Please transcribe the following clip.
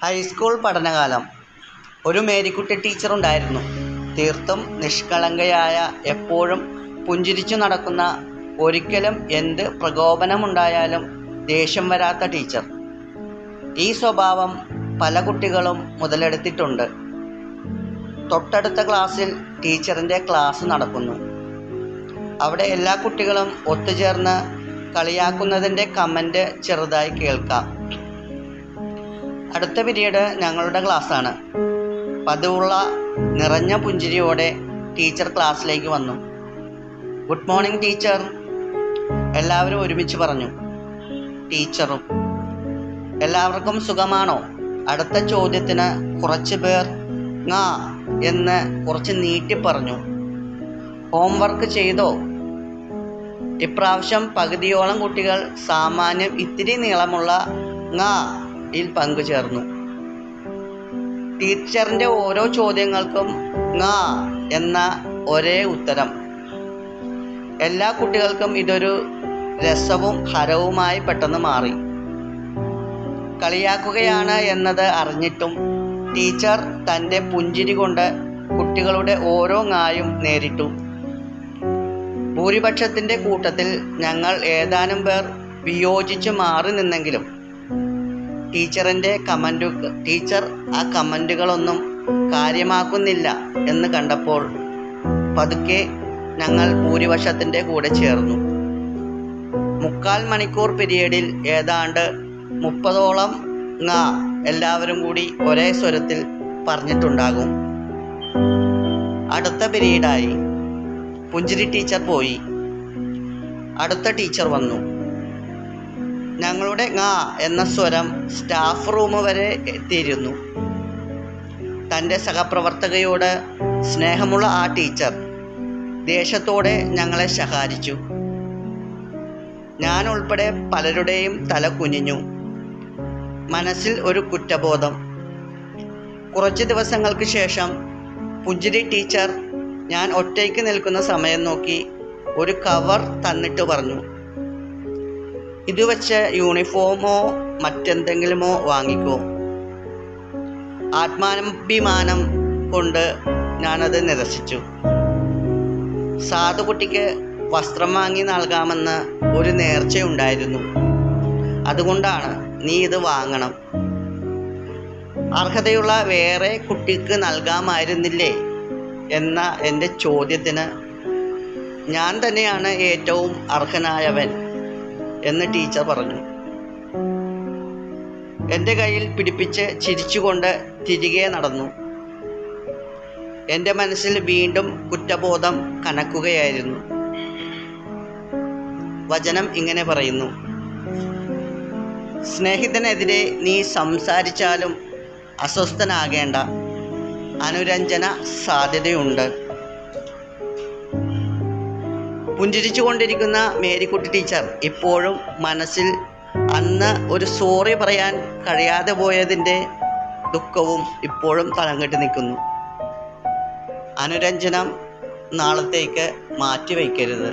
High school പഠനകാലം. ഒരു മേരിക്കുട്ടി ടീച്ചറുണ്ടായിരുന്നു. തീർത്തും നിഷ്കളങ്കയായ, എപ്പോഴും പുഞ്ചിരിച്ചു നടക്കുന്ന, ഒരിക്കലും എന്ത് പ്രകോപനമുണ്ടായാലും ദേഷ്യം വരാത്ത ടീച്ചർ. ഈ സ്വഭാവം പല കുട്ടികളും മുതലെടുത്തിട്ടുണ്ട്. തൊട്ടടുത്ത ക്ലാസ്സിൽ ടീച്ചറിൻ്റെ ക്ലാസ് നടക്കുന്നു. അവിടെ എല്ലാ കുട്ടികളും ഒത്തുചേർന്ന് കളിയാക്കുന്നതിൻ്റെ കമൻ്റ് ചെറുതായി കേൾക്കാം. അടുത്ത പീരീഡ് ഞങ്ങളുടെ ക്ലാസ്സാണ്. പതിവുള്ള നിറഞ്ഞ പുഞ്ചിരിയോടെ ടീച്ചർ ക്ലാസ്സിലേക്ക് വന്നു. "ഗുഡ് മോർണിംഗ് ടീച്ചർ," എല്ലാവരും ഒരുമിച്ച് പറഞ്ഞു. ടീച്ചറും. "എല്ലാവർക്കും സുഖമാണോ?" അടുത്ത ചോദ്യത്തിന് കുറച്ച് പേർ "ങാ" എന്ന് കുറച്ച് നീട്ടി പറഞ്ഞു. "ഹോംവർക്ക് ചെയ്തോ?" ഇപ്രാവശ്യം പകുതിയോളം കുട്ടികൾ സാമാന്യം ഇത്തിരി നീളമുള്ള "ങാ" യിൽ പങ്കുചേർന്നു. ടീച്ചറിൻ്റെ ഓരോ ചോദ്യങ്ങൾക്കും "ങാ" എന്ന ഒരേ ഉത്തരം. എല്ലാ കുട്ടികൾക്കും ഇതൊരു രസവും ഹരവുമായി പെട്ടെന്ന് മാറി. കളിയാക്കുകയാണ് എന്നത് അറിഞ്ഞിട്ടും ടീച്ചർ തൻ്റെ പുഞ്ചിരി കൊണ്ട് കുട്ടികളുടെ ഓരോ ങായും നേരിട്ടു. ഭൂരിപക്ഷത്തിൻ്റെ കൂട്ടത്തിൽ ഞങ്ങൾ ഏതാനും പേർ വിയോജിച്ച് മാറി നിന്നെങ്കിലും ടീച്ചർ ആ കമൻറ്റുകളൊന്നും കാര്യമാക്കുന്നില്ല എന്ന് കണ്ടപ്പോൾ പതുക്കെ ഞങ്ങൾ ഭൂരിപക്ഷത്തിൻ്റെ കൂടെ ചേർന്നു. 3/4 മണിക്കൂർ പീരീഡിൽ ഏതാണ്ട് 30ഓളം "ങാ" എല്ലാവരും കൂടി ഒരേ സ്വരത്തിൽ പറഞ്ഞിട്ടുണ്ടാകും. അടുത്ത പീരീഡായി. പുഞ്ചിരി ടീച്ചർ പോയി. അടുത്ത ടീച്ചർ വന്നു. ഞങ്ങളുടെ "ങാ" എന്ന സ്വരം സ്റ്റാഫ് റൂം വരെ എത്തിയിരുന്നു. തൻ്റെ സഹപ്രവർത്തകയോട് സ്നേഹമുള്ള ആ ടീച്ചർ ദേഷ്യത്തോടെ ഞങ്ങളെ ശകാരിച്ചു. ഞാൻ ഉൾപ്പെടെ പലരുടെയും തല കുനിഞ്ഞു. മനസ്സിൽ ഒരു കുറ്റബോധം. കുറച്ച് ദിവസങ്ങൾക്ക് ശേഷം പുഞ്ചിരി ടീച്ചർ ഞാൻ ഒറ്റയ്ക്ക് നിൽക്കുന്ന സമയം നോക്കി ഒരു കവർ തന്നിട്ട് പറഞ്ഞു, "ഇത് വെച്ച് യൂണിഫോമോ മറ്റെന്തെങ്കിലുമോ വാങ്ങിക്കോ." ആത്മാഭിമാനം കൊണ്ട് ഞാനത് നിരസിച്ചു. സാധുകുട്ടിക്ക് വസ്ത്രം വാങ്ങി നൽകാമെന്ന് ഒരു നേർച്ചയുണ്ടായിരുന്നു. അതുകൊണ്ടാണ് "നീ ഇത് വാങ്ങണം." അർഹതയുള്ള വേറെ കുട്ടിക്ക് നൽകാമായിരുന്നില്ലേ എന്ന എൻ്റെ ചോദ്യത്തിന് ഞാൻ തന്നെയാണ് ഏറ്റവും അർഹനായവൻ എന്ന് ടീച്ചർ പറഞ്ഞു. എൻ്റെ കയ്യിൽ പിടിപ്പിച്ച് ചിരിച്ചുകൊണ്ട് തിരികെ നടന്നു. എൻ്റെ മനസ്സിൽ വീണ്ടും കുറ്റബോധം കനക്കുകയായിരുന്നു. വചനം ഇങ്ങനെ പറയുന്നു: "സ്നേഹിതനെതിരെ നീ സംസാരിച്ചാലും അസ്വസ്ഥനാകേണ്ട, അനുരഞ്ജന സാധ്യതയുണ്ട്." പുഞ്ചിരിച്ചുകൊണ്ടിരിക്കുന്ന മേരിക്കുട്ടി ടീച്ചർ ഇപ്പോഴും മനസ്സിൽ അന്ന് ഒരു സോറി പറയാൻ കഴിയാതെ പോയതിൻ്റെ ദുഃഖവും ഇപ്പോഴും തളം കെട്ടി നിൽക്കുന്നു. അനുരഞ്ജനം നാളത്തേക്ക് മാറ്റിവെക്കരുത്.